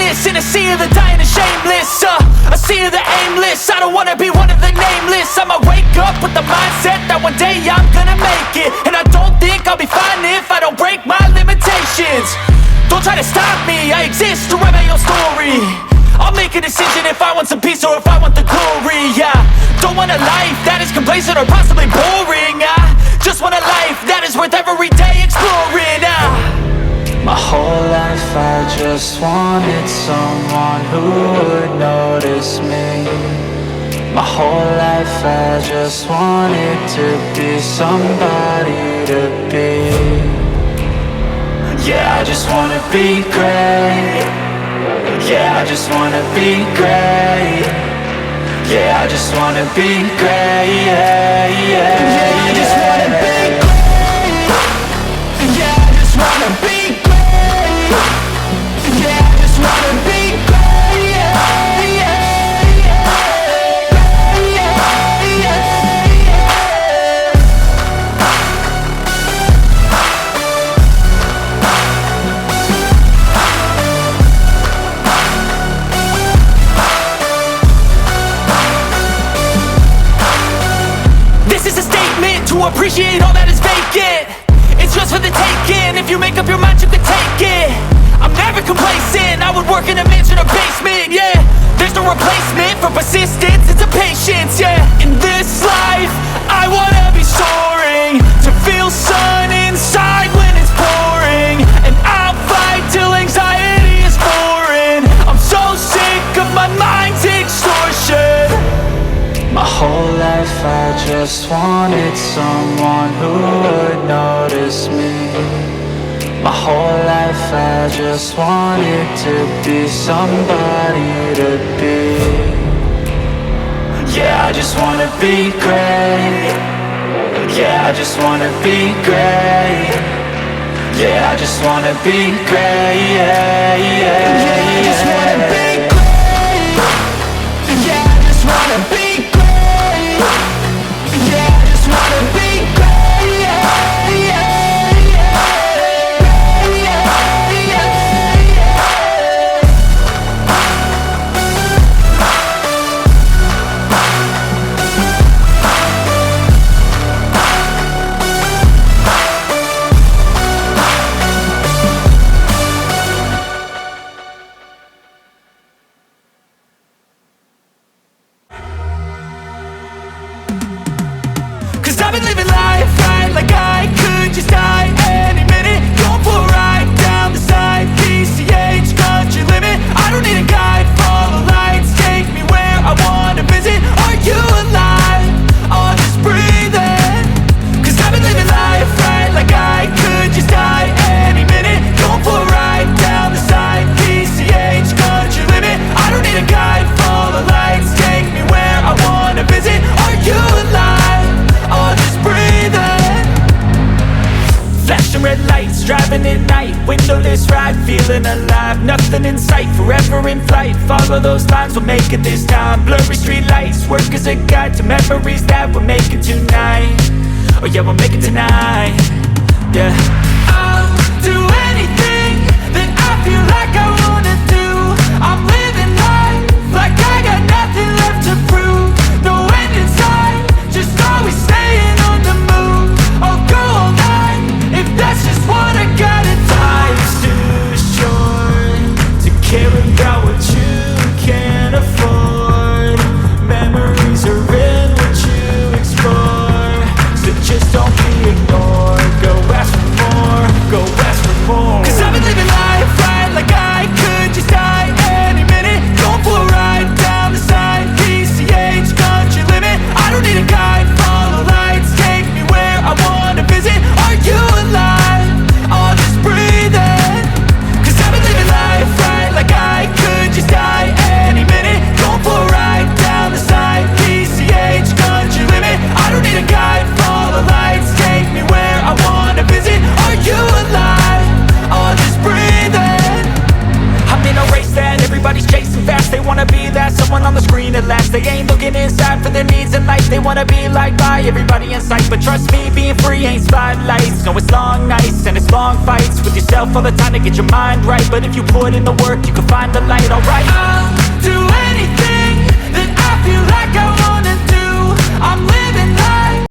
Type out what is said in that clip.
nameless in a sea of the dying and shameless, a sea of the aimless. I don't wanna be one of the nameless. I'ma wake up with the mindset that one day I'm gonna make it. And I don't think I'll be fine if I don't break my limitations. Don't try to stop me, I exist to write my own story. I'll make a decision if I want some peace or if I want the glory. Yeah, don't want a life that is complacent or possibly boring. I just want a life that is worth every day exploring. My whole life I just wanted someone who would notice me. My whole life I just wanted to be somebody to be. Yeah, I just wanna be great. Yeah, I just wanna be great. Yeah, I just wanna be great. Yeah, I just wanna be great. Yeah, I just wanna be great. Yeah, I just wanna be great. Yeah, to appreciate all that is vacant. It's just for the taking. If you make up your mind, you can take it. I'm never complacent. I would work in a mansion or basement. Yeah, there's no replacement for persistence. It's a patience. Yeah, in this life I wanna be soaring, to feel sun inside when it's pouring. And I'll fight till anxiety is foreign. I'm so sick of my mind's extortion. my whole life I just wanted someone who would notice me. My whole life I just wanted to be somebody to be. Yeah, I just wanna be great. Yeah, I just wanna be great. Yeah, I just wanna be great. Yeah, I just wanna be great. Yeah, I just wanna be great. Yeah, I just wanna be great. Yeah, I've been living life right like I could just die any minute. Going for a ride down the side, PCH, country limit. I don't need a guide, follow lights, take me where I wanna visit. Are you alive? I'll just breathe in. Cause I've been living life right like I could just die any minute. Going for a ride down the side, PCH, country limit. I don't need a guide, follow lights, take me where I wanna visit. Are you alive? I'll just breathe in. Flashing red lights, driving at night, windowless ride, feeling alive. Nothing in sight, forever in flight. Follow those lines, we'll make it this time. Blurry street lights, work as a guide to memories that we're making tonight. Oh yeah, we'll make it tonight. Yeah, I'll do anything that I feel like I wanna do. I'm living life like I got nothing left to prove. No end in sight, just always staying on the move. I'll go all night if that's just what I gotta do. Life's too short to care about what you can't afford. Memories are in what you explore, so just don't be ignored. Go ask for more, go ask for more. Cause I've been living life right like I could just die any minute. Going for a ride down the side, PCH, country limit. I don't need a guide, follow lights, take me where I wanna visit. Are you alive? I'll just breathe in. Cause I've been living life right like I could just die any minute. Going for a ride down the side, PCH, country limit. I don't need a guide, follow lights, take me where I wanna visit. Are you alive? I'll just breathe in. I'm in a race that everybody's chasing fast. They wanna be that someone on the screen at last. They ain't looking inside for their needs in life. They wanna be liked by everybody in sight. But trust me, being free ain't spotlights. No, it's long nights and it's long fights with yourself all the time to get your mind right. But if you put in the work, you can find the light, alright.